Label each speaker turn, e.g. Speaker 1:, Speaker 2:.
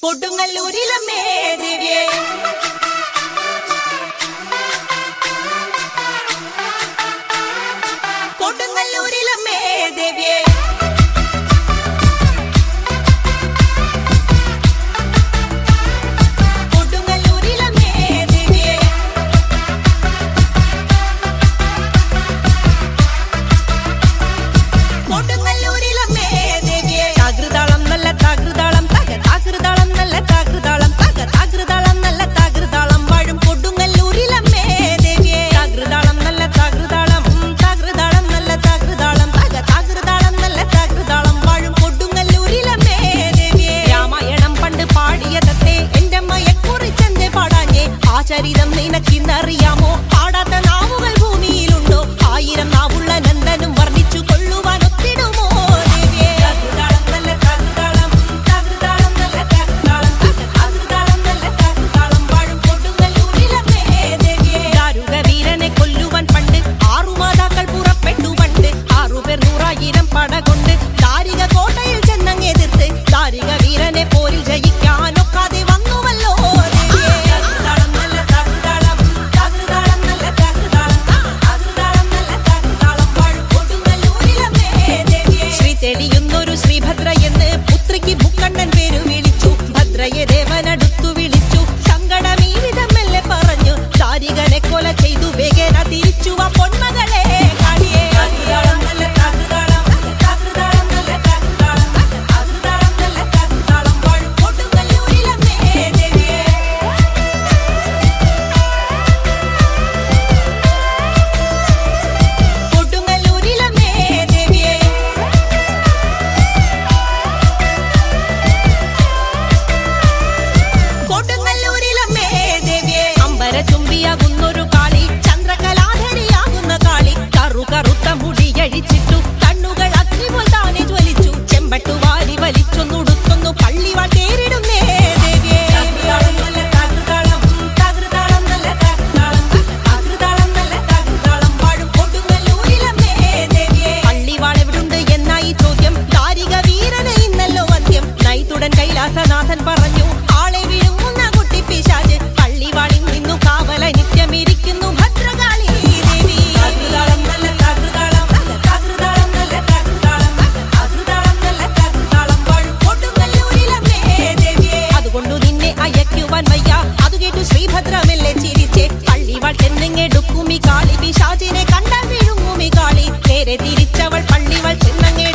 Speaker 1: കൊടുങ്ങല്ലൂരിലമ്മേ ദേവിയേ കൊടുങ്ങല്ലൂരിലമ്മേ ദേവിയേ ചരിതം നിനക്കിന്നറിയാമോ പാടാത്ത നാവുകൾ ഭൂമിയിലുണ്ടോ ആയിരം നാവുള്ള നന്ദനും വർണ്ണിച്ചു കൊള്ളുവാൻ ഒത്തിടുമോ വീരനെ കൊല്ലുവാൻ പണ്ട് 6 മാതാക്കൾ പുറപ്പെട്ടു പണ്ട് 6 പേർ 100,000 പടകൊണ്ട് ദാരിക കോട്ടയിൽ ചെന്നങ്ങെതിർത്ത് ദാരിക വീരനെ പോരിൽ ജയിക്കാനൊക്കാതെ വന്നുവല്ലോ തെളിയുന്നൊരു ശ്രീഭദ്ര എന്ന് പുത്രിക്ക് മുക്കണ്ണൻ പേരു വിളിച്ചു ഭദ്രയെ ദേവനടുത്തു വിളിച്ചു സങ്കടമീ വിധം മെല്ലെ പറഞ്ഞു ദാരികനെ കൊല ചെയ്തു വേഗേന തിരിച്ചു ആ പൊന്മകളെ ചുംബിയാകുന്നൊരു കാളി ചന്ദ്രകലാധരിയാകുന്ന കാളി കറുത്ത മുടിയഴിച്ചിട്ടു കണ്ണുകൾ അഗ്നിപോൽ താനെ ജ്വലിച്ചു ചെമ്പട്ടു വാരി വലിച്ചൊന്നുടുത്തൊന്നു പള്ളിവാൾ തേരിടുന്നേ ദേവിയേ പള്ളിവാൾ എവിടുണ്ട് എന്നായി ചോദ്യം ദാരിക വീരന് ഇന്നല്ലോ വന്ധ്യം നൈതുടൻ കൈലാസനാഥൻ പറഞ്ഞു ആളെ വിഴുങ്ങുന്ന കുട്ടി പിശാച് പള്ളിവാളിൽ നിന്നു കാവല നിത്യമിരിക്കുന്നു ഭദ്രകാളി ദേവി അതുകൊണ്ടു നിന്നെ അയക്കുവാൻ വയ്യ അതു കേട്ടു ശ്രീഭദ്രമെല്ലെ ചിരിച്ചേ പള്ളിവാൾ ചെന്നെടുക്കുമി കാളി പിശാചിനെ കണ്ട വിഴുങ്ങുമി കാളി നേരെ തിരിച്ചവൾ പള്ളിവാൾ ചെന്നങ്ങേ